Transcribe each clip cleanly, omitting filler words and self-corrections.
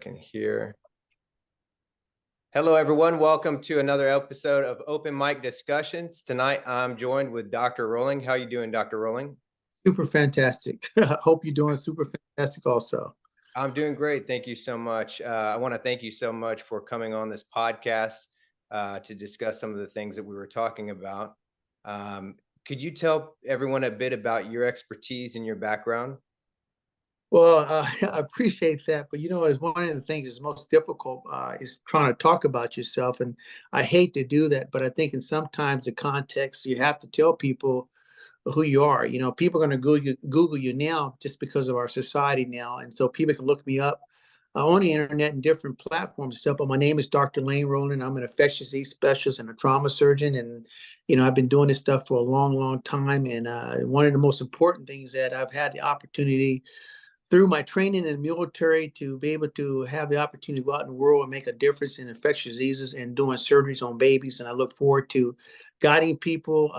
Second here. Hello, everyone. Welcome to another episode of Open Mic Discussions. Tonight, I'm joined with Dr. Rolling. How are you doing, Dr. Rolling? Super fantastic. Hope you're doing super fantastic also. I'm doing great. Thank you so much. I want to thank you so much for coming on this podcast to discuss some of the things that we were talking about. Could you tell everyone a bit about your expertise and your background? Well, I appreciate that, but it's one of the things that's most difficult is trying to talk about yourself, and I hate to do that, but I think in sometimes the context you have to tell people who you are. People are going to Google you now just because of our society now, and so people can look me up on the internet and different platforms and stuff. But my name is Dr. Lane Rowland. I'm an infectious disease specialist and a trauma surgeon, and I've been doing this stuff for a long, long time. And one of the most important things that I've had the opportunity through my training in the military to be able to have the opportunity to go out in the world and make a difference in infectious diseases and doing surgeries on babies. And I look forward to guiding people,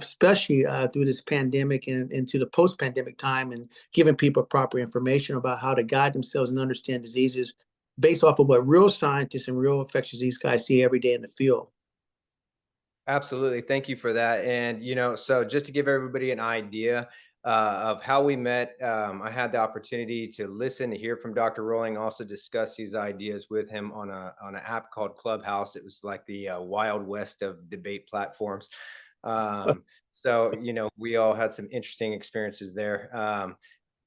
especially through this pandemic and into the post-pandemic time, and giving people proper information about how to guide themselves and understand diseases based off of what real scientists and real infectious disease guys see every day in the field. Absolutely. Thank you for that. And, so just to give everybody an idea of how we met, I had the opportunity to listen, to hear from Dr. Rolling, also discuss these ideas with him on an app called Clubhouse. It was like the Wild West of debate platforms. So, we all had some interesting experiences there.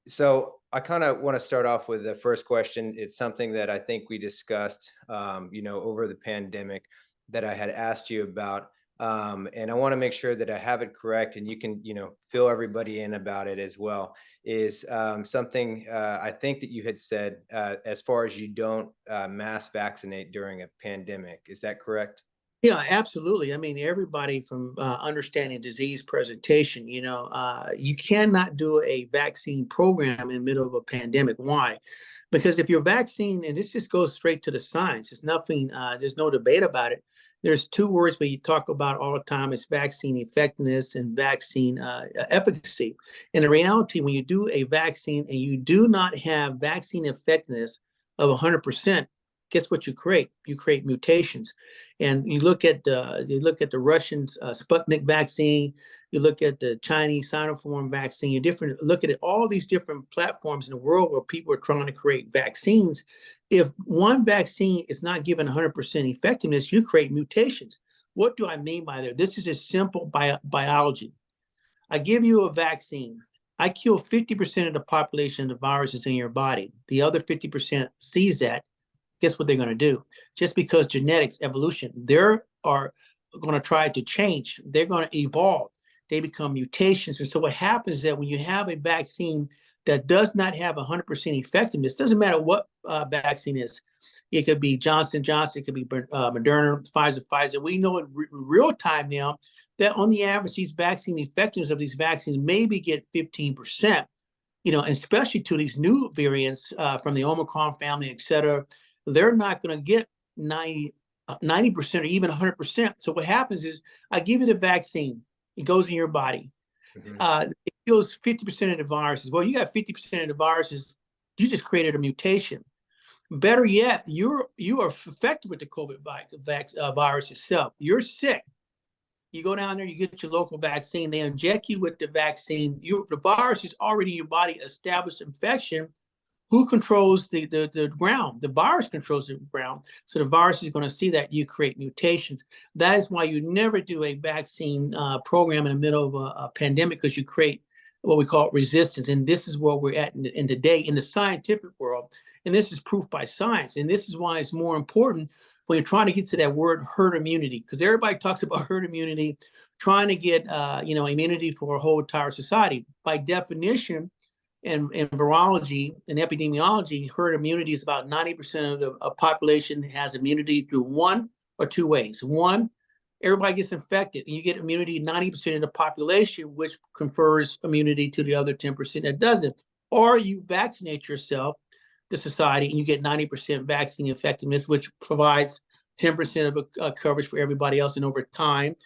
So I kind of want to start off with the first question. It's something that I think we discussed, over the pandemic that I had asked you about. And I want to make sure that I have it correct, and you can, fill everybody in about it as well. Is something I think that you had said as far as you don't mass vaccinate during a pandemic. Is that correct? Yeah, absolutely. I mean, everybody from understanding disease presentation, you cannot do a vaccine program in the middle of a pandemic. Why? Because if your vaccine, and this just goes straight to the science, it's nothing, there's no debate about it. There's two words we talk about all the time: it's vaccine effectiveness and vaccine efficacy. In the reality, when you do a vaccine and you do not have vaccine effectiveness of 100%, guess what you create? You create mutations. And you look at the Russian Sputnik vaccine, you look at the Chinese Sinopharm vaccine, you look at all these different platforms in the world where people are trying to create vaccines. If one vaccine is not given 100% effectiveness, you create mutations. What do I mean by that? This is a simple biology. I give you a vaccine. I kill 50% of the population of the viruses in your body. The other 50% sees that. Guess what they're going to do? Just because genetics, evolution, they are going to try to change. They're going to evolve. They become mutations. And so what happens is that when you have a vaccine that does not have 100% effectiveness, doesn't matter what vaccine is. It could be Johnson & Johnson, it could be Moderna, Pfizer. We know in real time now that on the average, these vaccine effectiveness of these vaccines maybe get 15%, especially to these new variants from the Omicron family, et cetera. They're not going to get 90% or even 100%. So what happens is I give you the vaccine. It goes in your body. It kills 50% of the viruses. Well, you got 50% of the viruses. You just created a mutation. Better yet, you are affected with the COVID virus itself. You're sick. You go down there, you get your local vaccine. They inject you with the vaccine. The virus is already in your body, established infection. Who controls the ground? The virus controls the ground. So the virus is going to see that you create mutations. That is why you never do a vaccine program in the middle of a pandemic, because you create what we call resistance. And this is where we're at in today in the scientific world. And this is proof by science. And this is why it's more important when you're trying to get to that word herd immunity, because everybody talks about herd immunity, trying to get immunity for a whole entire society. By definition, in virology and epidemiology, herd immunity is about 90% of the population has immunity through one or two ways. One, everybody gets infected and you get immunity 90% of the population, which confers immunity to the other 10% that doesn't. Or you vaccinate yourself, the society, and you get 90% vaccine effectiveness, which provides 10% of coverage for everybody else. And over time,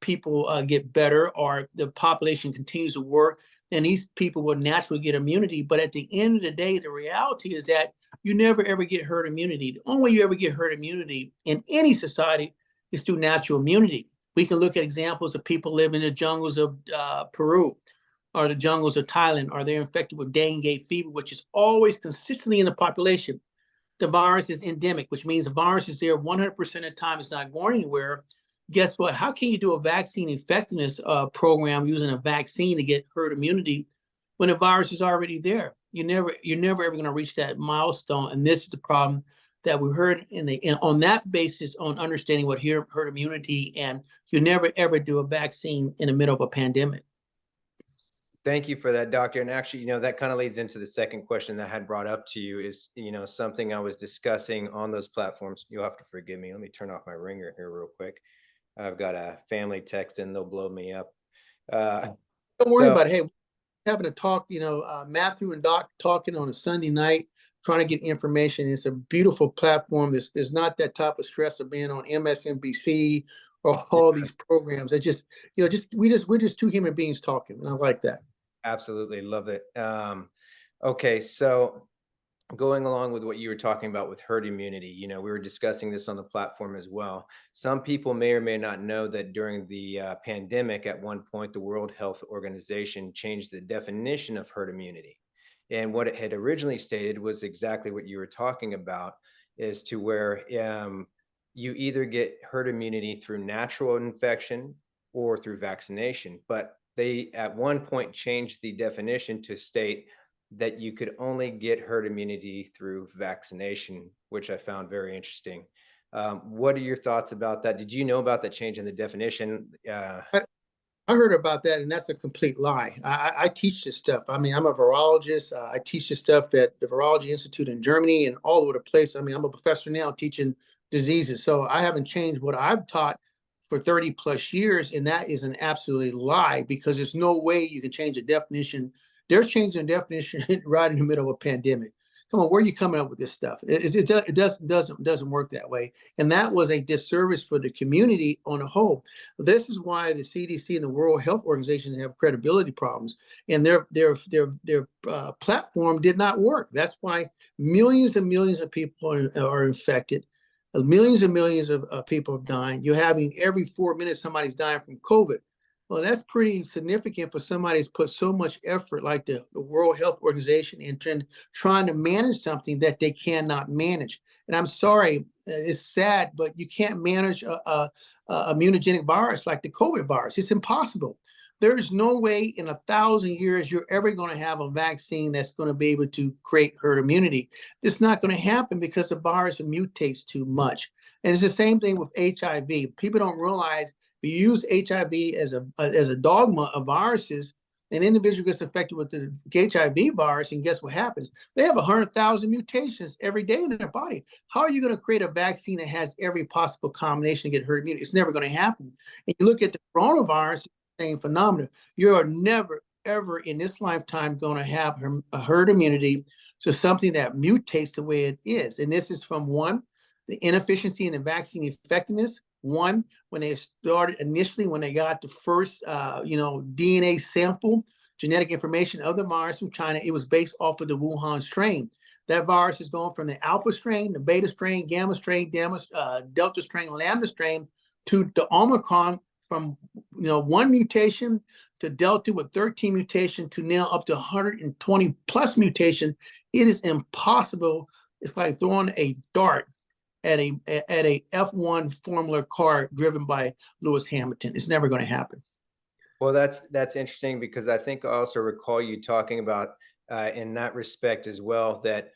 people get better or the population continues to work, then these people will naturally get immunity. But at the end of the day, the reality is that you never ever get herd immunity. The only way you ever get herd immunity in any society is through natural immunity. We can look at examples of people living in the jungles of Peru or the jungles of Thailand, or they're infected with dengue fever, which is always consistently in the population. The virus is endemic, which means the virus is there 100% of the time. It's not going anywhere. Guess what? How can you do a vaccine effectiveness program using a vaccine to get herd immunity when the virus is already there? You're never ever going to reach that milestone. And this is the problem that we heard on that basis on understanding what herd immunity, and you never ever do a vaccine in the middle of a pandemic. Thank you for that, doctor. And actually, that kind of leads into the second question that I had brought up to you is, something I was discussing on those platforms. You'll have to forgive me. Let me turn off my ringer here real quick. I've got a family text and they'll blow me up. Don't worry So about it. Hey, having a talk, Matthew and Doc talking on a Sunday night, trying to get information. It's a beautiful platform. There's not that type of stress of being on MSNBC or all these programs. It just, we're just two human beings talking. And I like that. absolutely love it. Okay, so going along with what you were talking about with herd immunity, we were discussing this on the platform as well. Some people may or may not know that during the pandemic, at one point, the World Health Organization changed the definition of herd immunity. And what it had originally stated was exactly what you were talking about, is to where you either get herd immunity through natural infection or through vaccination. But they at one point changed the definition to state that you could only get herd immunity through vaccination, which I found very interesting. What are your thoughts about that? Did you know about the change in the definition? I heard about that, and that's a complete lie. I teach this stuff. I mean, I'm a virologist. I teach this stuff at the Virology Institute in Germany and all over the place. I mean, I'm a professor now teaching diseases. So I haven't changed what I've taught for 30 plus years. And that is an absolute lie, because there's no way you can change a definition. They're changing the definition right in the middle of a pandemic. Come on, where are you coming up with this stuff? It doesn't work that way. And that was a disservice for the community on a whole. This is why the CDC and the World Health Organization have credibility problems, and their platform did not work. That's why millions and millions of people are infected. Millions and millions of people are dying. You're having every 4 minutes somebody's dying from COVID. Well, that's pretty significant for somebody who's put so much effort, like the World Health Organization, in trying to manage something that they cannot manage. And I'm sorry, it's sad, but you can't manage a immunogenic virus like the COVID virus. It's impossible. There is no way in 1,000 years you're ever going to have a vaccine that's going to be able to create herd immunity. It's not going to happen because the virus mutates too much. And it's the same thing with HIV. People don't realize we use HIV as a dogma of viruses. An individual gets infected with the HIV virus, and guess what happens? They have 100,000 mutations every day in their body. How are you going to create a vaccine that has every possible combination to get herd immunity? It's never going to happen. And you look at the coronavirus, same phenomenon. You're never, ever in this lifetime going to have a herd immunity to something that mutates the way it is. And this is from one, the inefficiency in the vaccine effectiveness. One, when they started initially, when they got the first, DNA sample, genetic information of the virus from China, it was based off of the Wuhan strain. That virus is going from the alpha strain, the beta strain, gamma strain, delta strain, lambda strain, to the Omicron, from one mutation to delta with 13 mutation to now up to 120 plus mutation. It is impossible. It's like throwing a dart at a F1 Formula car driven by Lewis Hamilton. It's never going to happen. Well, that's interesting, because I think I also recall you talking about in that respect as well, that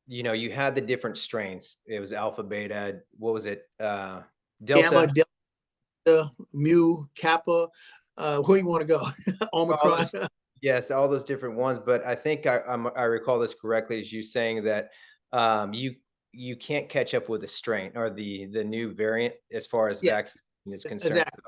you had the different strains. It was alpha, beta. What was it? Delta. Gamma, delta, mu, kappa. Where you want to go? Omicron. Yes, all those different ones. But I think I recall this correctly as you saying that you can't catch up with the strain or the new variant as far as Yes, vaccine is concerned. exactly.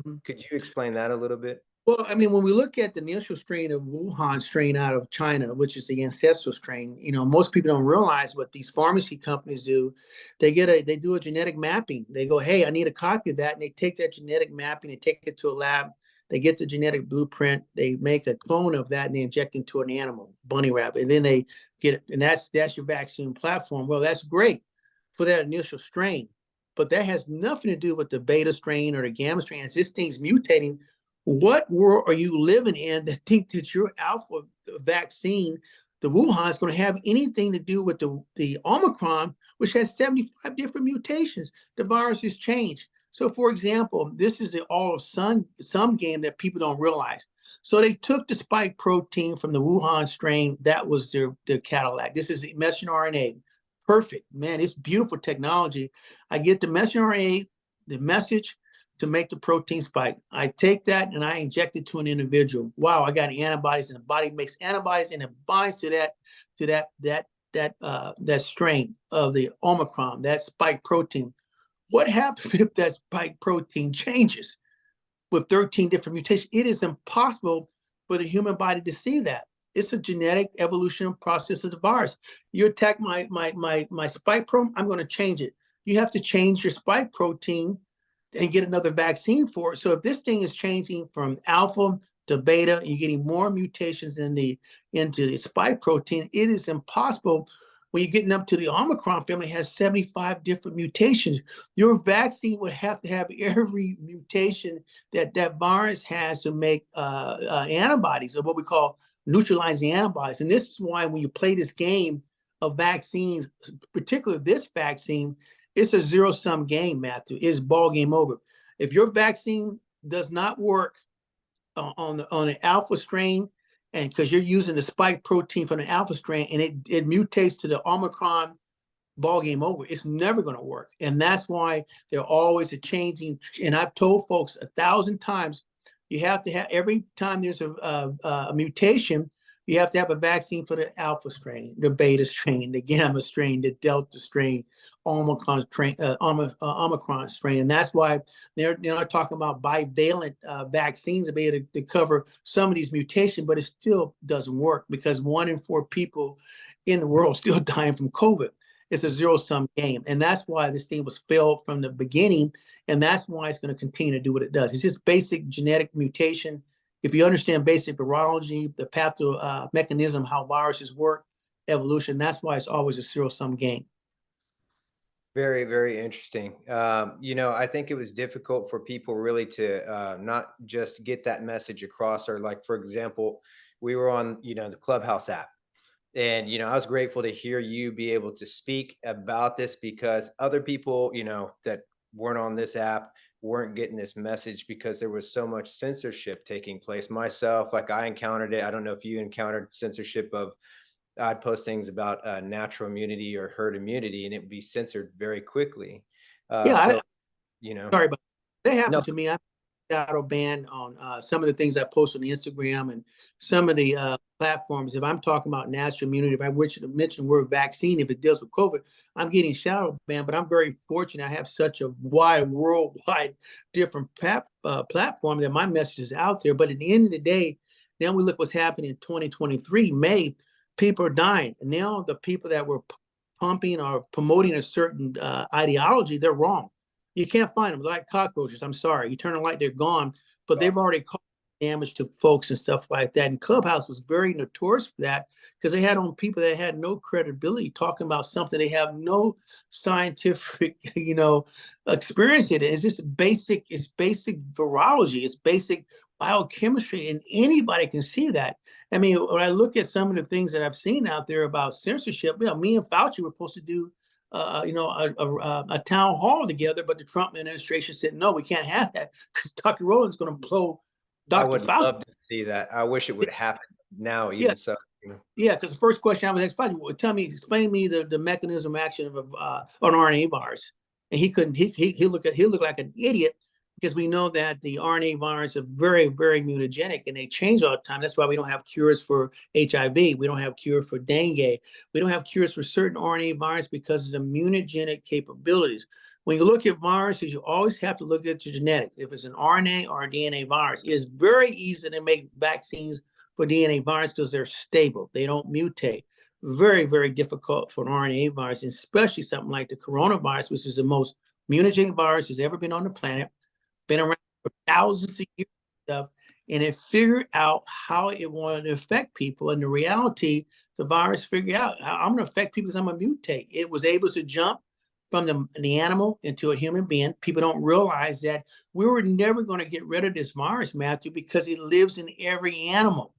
So could you explain that a little bit? Well, I mean, when we look at the initial strain of Wuhan strain out of China, which is the ancestral strain, most people don't realize what these pharmacy companies do. They do a genetic mapping. They go, hey, I need a copy of that, and they take that genetic mapping, they take it to a lab, they get the genetic blueprint, they make a clone of that, and they inject into an animal, bunny rabbit, and then they get it, and that's your vaccine platform. Well, that's great for that initial strain, but that has nothing to do with the beta strain or the gamma strain. As this thing's mutating, what world are you living in that think that your alpha vaccine, the Wuhan, is going to have anything to do with the Omicron, which has 75 different mutations? The virus has changed. So, for example, this is the all of some game that people don't realize. So they took the spike protein from the Wuhan strain. That was their Cadillac. This is the messenger RNA. Perfect, man. It's beautiful technology. I get the messenger RNA, the message, to make the protein spike. I take that and I inject it to an individual. Wow, I got antibodies, and the body makes antibodies, and it binds to that strain of the Omicron, that spike protein. What happens if that spike protein changes with 13 different mutations? It is impossible for the human body to see that. It's a genetic evolution process of the virus. You attack my spike protein, I'm going to change it. You have to change your spike protein and get another vaccine for it. So if this thing is changing from alpha to beta, and you're getting more mutations into the spike protein, it is impossible. When you're getting up to the Omicron family, it has 75 different mutations. Your vaccine would have to have every mutation that that virus has to make antibodies, or what we call neutralizing antibodies. And this is why when you play this game of vaccines, particularly this vaccine, it's a zero-sum game, Matthew. It's ball game over. If your vaccine does not work on the alpha strain, and because you're using the spike protein from the alpha strain, and it mutates to the Omicron, ball game over. It's never going to work. And that's why they're always a changing. And I've told folks 1,000 times, you have to have, every time there's a mutation, you have to have a vaccine for the alpha strain, the beta strain, the gamma strain, the delta strain, Omicron strain, Omicron strain. And that's why they're not talking about bivalent vaccines to be able to cover some of these mutations, but it still doesn't work because 1 in 4 people in the world still dying from COVID. It's a zero-sum game. And that's why this thing was failed from the beginning. And that's why it's going to continue to do what it does. It's just basic genetic mutation. If you understand basic virology, the patho mechanism, how viruses work, evolution, that's why it's always a zero-sum game. Very, very interesting. I think it was difficult for people really to not just get that message across, or like, for example, we were on, the Clubhouse app. And, I was grateful to hear you be able to speak about this, because other people, that weren't on this app weren't getting this message because there was so much censorship taking place. Myself, like, I encountered it. I don't know if you encountered censorship of, I'd post things about natural immunity or herd immunity, and it would be censored very quickly. Yeah, So, you know, sorry, but that no, happened to me. I shadow banned on some of the things I post on Instagram and some of the platforms. If I'm talking about natural immunity, if I wish to mention the word vaccine, if it deals with COVID, I'm getting shadow banned. But I'm very fortunate. I have such a wide, worldwide, different platform that my message is out there. But at the end of the day, now we look what's happening in 2023, May, people are dying. And now the people that were pumping or promoting a certain ideology, they're wrong. You can't find them like cockroaches. I'm sorry. You turn a light, they're gone. But they've already caused damage to folks and stuff like that. And Clubhouse was very notorious for that because they had on people that had no credibility talking about something they have no scientific, experience in it. It's just basic. It's basic virology. It's basic biochemistry, and anybody can see that. I mean, when I look at some of the things that I've seen out there about censorship, me and Fauci were supposed to do a town hall together, but the Trump administration said, no, we can't have that because Dr. Rowland's going to blow I Dr. would Fauci. love to see that. I wish it would happen now, Yeah, even so. yeah, because the first question I was asked, Fauci, well, explain me the mechanism of action of an RNA virus. And he couldn't, he looked like an idiot because we know that the RNA viruses are very, very mutagenic and they change all the time. That's why we don't have cures for HIV. We don't have cure for dengue. We don't have cures for certain RNA viruses because of the mutagenic capabilities. When you look at viruses, you always have to look at the genetics. If it's an RNA or a DNA virus, it is very easy to make vaccines for DNA virus because they're stable. They don't mutate. Very, very difficult for an RNA virus, especially something like the coronavirus, which is the most mutagenic virus that's ever been on the planet, been around for thousands of years and stuff, and it figured out how it wanted to affect people. And the reality, the virus figured out, I'm going to affect people because I'm going to mutate. It was able to jump from the animal into a human being. People don't realize that we were never going to get rid of this virus, Matthew, because it lives in every animal.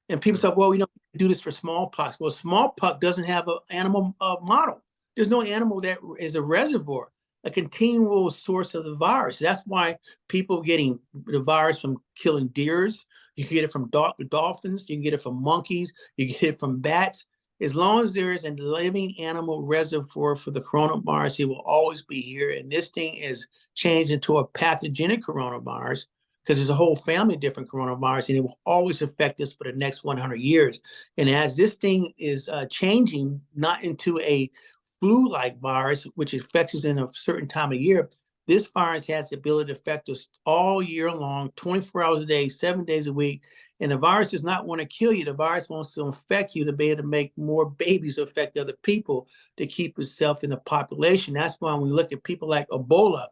And people say, well, do this for smallpox. Well, smallpox doesn't have an animal model. There's no animal that is a reservoir, a continual source of the virus. That's why people getting the virus from killing deers. You can get it from dolphins. You can get it from monkeys. You get it from bats. As long as there is a living animal reservoir for the coronavirus, it will always be here. And this thing is changed into a pathogenic coronavirus because there's a whole family of different coronavirus, and it will always affect us for the next 100 years. And as this thing is changing, not into a flu-like virus, which affects us in a certain time of year, this virus has the ability to affect us all year long, 24 hours a day, 7 days a week. And the virus does not want to kill you. The virus wants to infect you to be able to make more babies affect other people to keep itself in the population. That's why when we look at people like Ebola,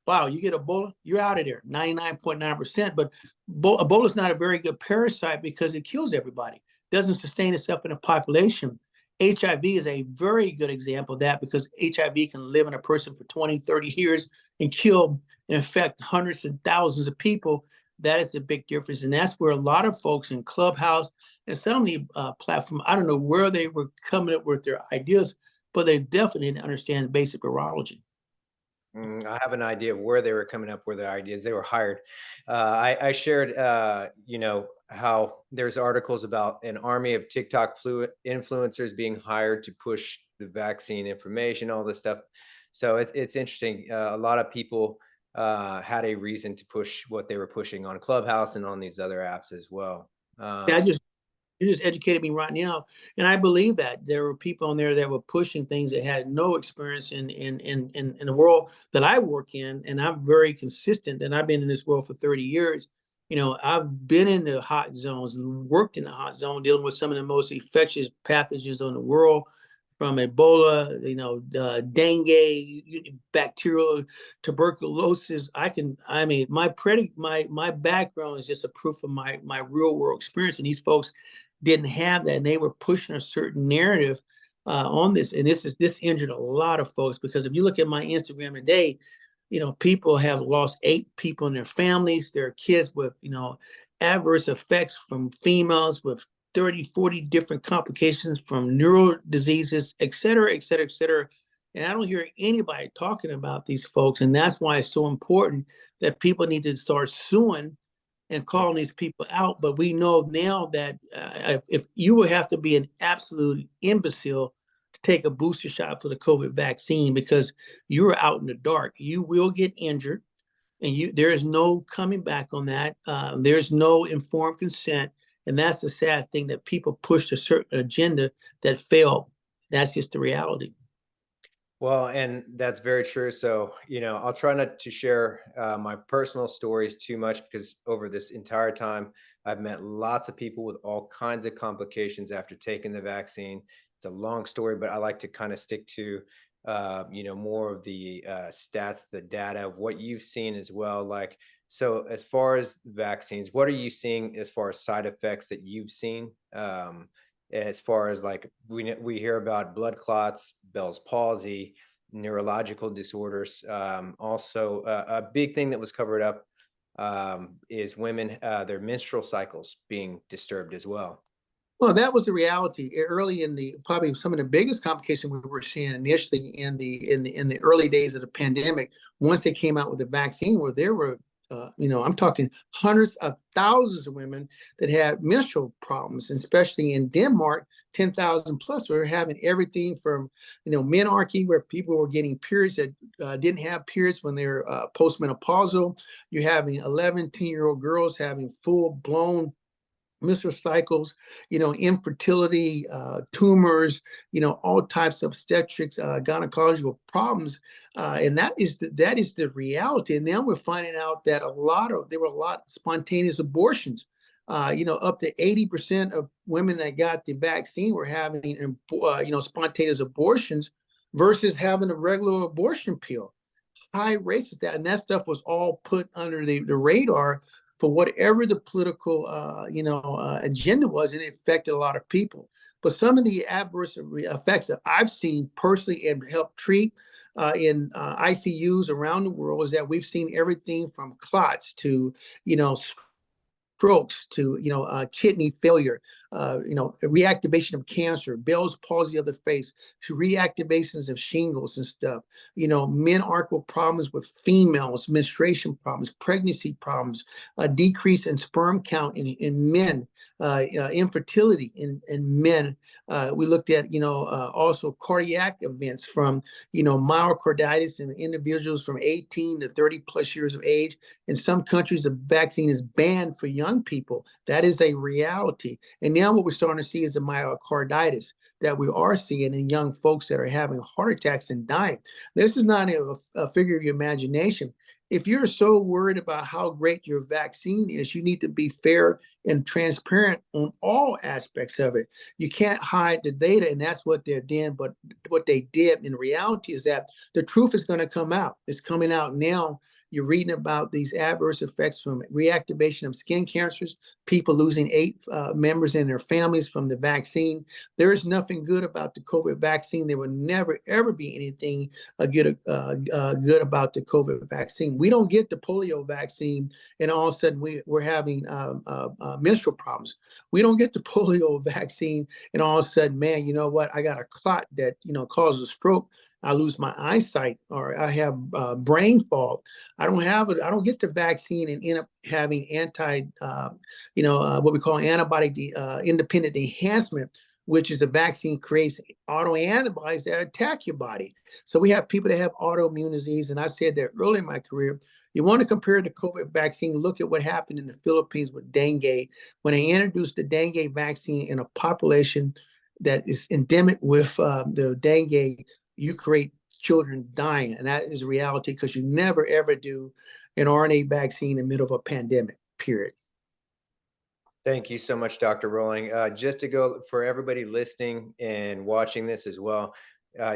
wow, you get Ebola, you're out of there, 99.9%. But Ebola is not a very good parasite because it kills everybody. It doesn't sustain itself in a population. HIV is a very good example of that because HIV can live in a person for 20, 30 years and kill and infect hundreds and thousands of people. That is the big difference. And that's where a lot of folks in Clubhouse and some of the platform, I don't know where they were coming up with their ideas, but they definitely didn't understand basic virology. I have an idea of where they were coming up with their ideas. They were hired. I shared, how there's articles about an army of TikTok influencers being hired to push the vaccine information, all this stuff. So it's interesting. A lot of people had a reason to push what they were pushing on Clubhouse and on these other apps as well. Yeah, you just educated me right now, and I believe that there were people on there that were pushing things that had no experience in the world that I work in, and I'm very consistent. And I've been in this world for 30 years. I've been in the hot zones and worked in the hot zone, dealing with some of the most infectious pathogens in the world, from Ebola, dengue, bacterial tuberculosis. My background is just a proof of my real world experience, and these folks didn't have that, and they were pushing a certain narrative on this, and this injured a lot of folks because if you look at my Instagram today, people have lost 8 people in their families. There are kids with adverse effects from females with 30, 40 different complications from neural diseases, et cetera, et cetera, et cetera. And I don't hear anybody talking about these folks, and that's why it's so important that people need to start suing and calling these people out. But we know now that if you would have to be an absolute imbecile to take a booster shot for the COVID vaccine because you're out in the dark, you will get injured, and there is no coming back on that. There's no informed consent, and that's the sad thing, that people pushed a certain agenda that failed. That's just the reality. Well, and that's very true. So, I'll try not to share my personal stories too much because over this entire time, I've met lots of people with all kinds of complications after taking the vaccine. It's a long story, but I like to kind of stick to, more of the stats, the data of what you've seen as well. Like, so as far as vaccines, what are you seeing as far as side effects that you've seen? As far as like we hear about blood clots, Bell's palsy, neurological disorders. Also, a big thing that was covered up is women, their menstrual cycles being disturbed as well. Well, that was the reality early in probably some of the biggest complications we were seeing initially in the early days of the pandemic. Once they came out with the vaccine, where there were I'm talking hundreds of thousands of women that had menstrual problems, and especially in Denmark, 10,000 plus. We're having everything from, menarche, where people were getting periods that didn't have periods when they're postmenopausal. You're having 11, 10-year-old girls having full blown menstrual cycles, infertility, tumors, all types of obstetrics, gynecological problems, and that is the reality. And now we're finding out that there were a lot of spontaneous abortions. Up to 80% of women that got the vaccine were having, spontaneous abortions versus having a regular abortion pill. High rates of that, and that stuff was all put under the radar for whatever the political agenda was, and it affected a lot of people. But some of the adverse effects that I've seen personally and helped treat in ICUs around the world is that we've seen everything from clots to strokes to kidney failure, reactivation of cancer, Bell's palsy of the face, to reactivations of shingles and stuff. Menarchal problems with females, menstruation problems, pregnancy problems, a decrease in sperm count in men, infertility in men. We looked at also cardiac events from myocarditis in individuals from 18 to 30 plus years of age. In some countries, the vaccine is banned for young people. That is a reality. And now what we're starting to see is the myocarditis that we are seeing in young folks that are having heart attacks and dying. This is not a figure of your imagination. If you're so worried about how great your vaccine is, you need to be fair and transparent on all aspects of it. You can't hide the data, and that's what they're doing. But what they did in reality is that the truth is going to come out. It's coming out now. You're reading about these adverse effects from reactivation of skin cancers, people losing 8 members in their families from the vaccine. There is nothing good about the COVID vaccine. There will never, ever be anything good about the COVID vaccine. We don't get the polio vaccine, and all of a sudden we're having menstrual problems. We don't get the polio vaccine, and all of a sudden, man, you know what? I got a clot that causes a stroke. I lose my eyesight, or I have brain fog. I don't get the vaccine and end up having what we call antibody independent enhancement, which is the vaccine creates autoantibodies that attack your body. So we have people that have autoimmune disease, and I said that early in my career. You want to compare the COVID vaccine, look at what happened in the Philippines with dengue. When they introduced the dengue vaccine in a population that is endemic with the dengue, you create children dying. And that is a reality, because you never, ever do an RNA vaccine in the middle of a pandemic, period. Thank you so much, Dr. Rowling. Just to go for everybody listening and watching this as well,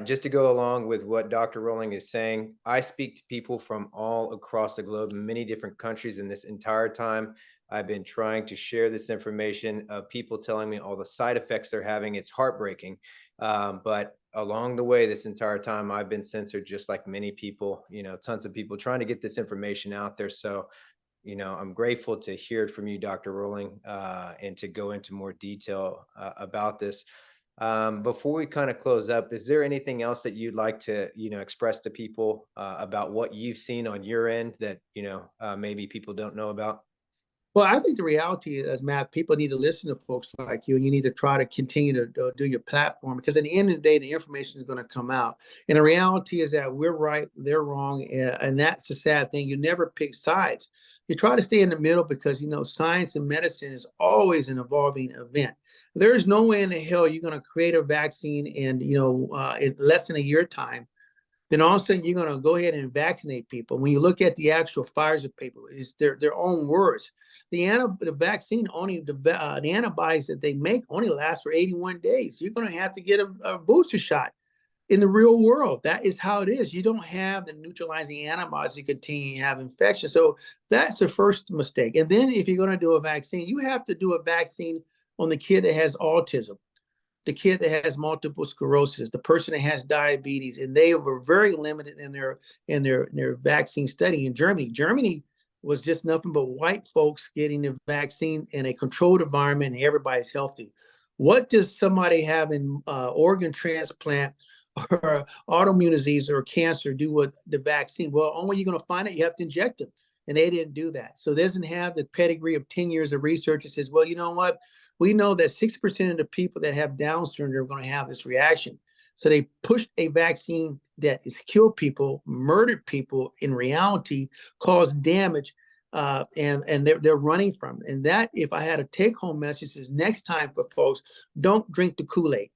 just to go along with what Dr. Rowling is saying, I speak to people from all across the globe in many different countries, and this entire time I've been trying to share this information of people telling me all the side effects they're having. It's heartbreaking. But along the way, this entire time, I've been censored just like many people, tons of people trying to get this information out there. So I'm grateful to hear it from you, Dr. Rowling, and to go into more detail about this. Before we kind of close up, is there anything else that you'd like to, express to people about what you've seen on your end that, maybe people don't know about? Well, I think the reality is, Matt, people need to listen to folks like you, and you need to try to continue to do your platform, because at the end of the day, the information is going to come out. And the reality is that we're right, they're wrong, and that's the sad thing. You never pick sides. You try to stay in the middle, because science and medicine is always an evolving event. There's no way in the hell you're going to create a vaccine in less than a year time. Then all of a sudden you're going to go ahead and vaccinate people. When you look at the actual Pfizer paper, it's their own words. The vaccine only the antibodies that they make only last for 81 days. You're going to have to get a booster shot in the real world. That is how it is. You don't have the neutralizing antibodies to continue to have infection. So that's the first mistake. And then if you're going to do a vaccine, you have to do a vaccine on the kid that has autism, the kid that has multiple sclerosis, the person that has diabetes, and they were very limited in their vaccine study in Germany. Germany was just nothing but white folks getting the vaccine in a controlled environment, and everybody's healthy. What does somebody having organ transplant or autoimmune disease or cancer do with the vaccine? Well, only you're going to find it, you have to inject them. and they didn't do that. So it doesn't have the pedigree of 10 years of research that says, well, you know what? We know that 6% of the people that have Down syndrome are going to have this reaction. So they pushed a vaccine that has killed people, murdered people, in reality, caused damage, and they're running from it. And that, if I had a take home message, is next time for folks, don't drink the Kool-Aid,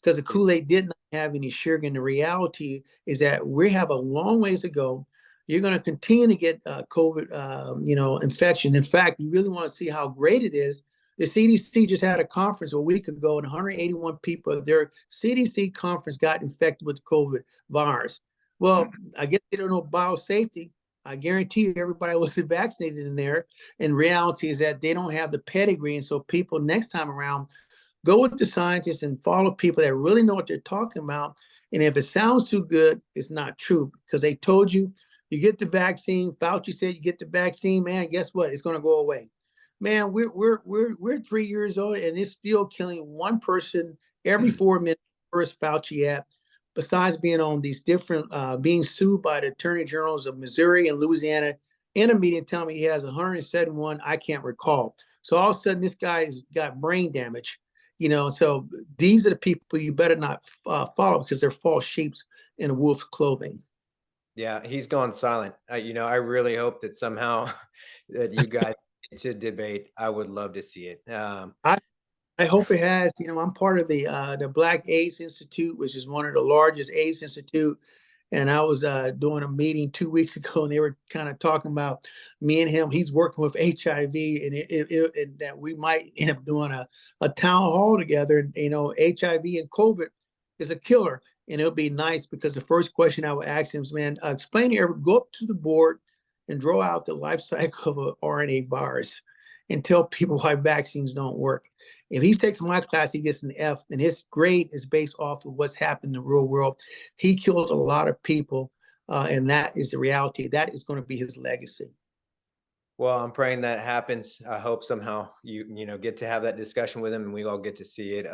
because the Kool-Aid did not have any sugar. And the reality is that we have a long ways to go. You're going to continue to get COVID, infection. In fact, you really want to see how great it is. The CDC just had a conference a week ago, and 181 people, their CDC conference, got infected with the COVID virus. Well, I guess they don't know biosafety. I guarantee you everybody was vaccinated in there. And reality is that they don't have the pedigree. And so people next time around, go with the scientists and follow people that really know what they're talking about. And if it sounds too good, it's not true, because they told you, you get the vaccine. Fauci said you get the vaccine, man. Guess what? It's going to go away. Man, we're 3 years old, and it's still killing one person every 4 minutes. First Fauci app, besides being on these different, being sued by the attorney generals of Missouri and Louisiana, in a meeting telling me he has 171. I can't recall. So all of a sudden, this guy's got brain damage. So these are the people you better not follow, because they're false sheeps in a wolf's clothing. Yeah, he's gone silent. I really hope that somehow that you guys get to debate. I would love to see it. I, I hope it has. I'm part of the Black AIDS Institute, which is one of the largest AIDS institute. And I was doing a meeting 2 weeks ago, and they were kind of talking about me and him. He's working with HIV, and that we might end up doing a town hall together. And HIV and COVID is a killer, and it'll be nice, because the first question I would ask him is, man, explain to go up to the board and draw out the life cycle of an RNA virus, and tell people why vaccines don't work. If he takes my class, he gets an F, and his grade is based off of what's happened in the real world. He killed a lot of people, and that is the reality. That is going to be his legacy. Well, I'm praying that happens. I hope somehow you get to have that discussion with him and we all get to see it.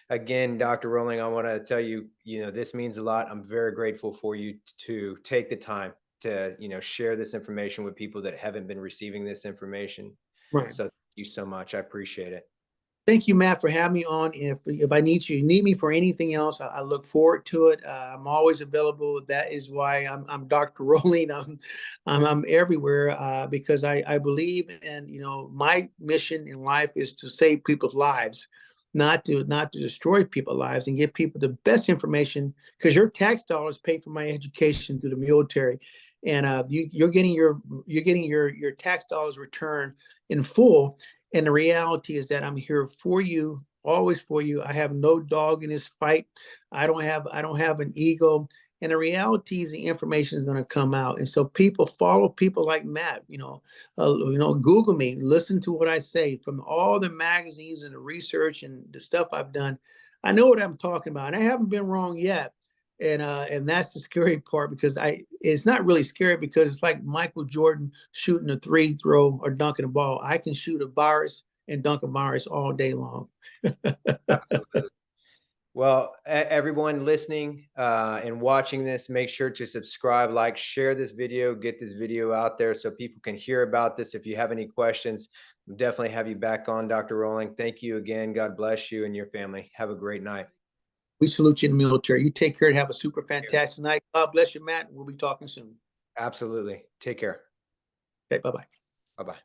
Again, Dr. Rowling, I want to tell you, this means a lot. I'm very grateful for you to take the time to, share this information with people that haven't been receiving this information. Right. So thank you so much. I appreciate it. Thank you, Matt, for having me on. If I need you need me for anything else, I look forward to it. I'm always available. That is why I'm Dr. Rowling. I'm everywhere, because I believe in, my mission in life is to save people's lives, not to destroy people's lives, and give people the best information, because your tax dollars pay for my education through the military, and you're getting your tax dollars returned in full. And the reality is that I'm here for you, always for you. I have no dog in this fight. I don't have an ego. And the reality is the information is going to come out. And so people follow people like Matt, Google me, listen to what I say from all the magazines and the research and the stuff I've done. I know what I'm talking about. And I haven't been wrong yet. And that's the scary part, because it's not really scary, because it's like Michael Jordan shooting a three throw or dunking a ball. I can shoot a virus and dunk a virus all day long. Absolutely. Well, everyone listening and watching this, make sure to subscribe, like, share this video, get this video out there so people can hear about this. If you have any questions, we'll definitely have you back on, Dr. Rowling. Thank you again. God bless you and your family. Have a great night. We salute you in the military. You take care and have a super fantastic night. God bless you, Matt. We'll be talking soon. Absolutely. Take care. Okay, bye-bye. Bye-bye.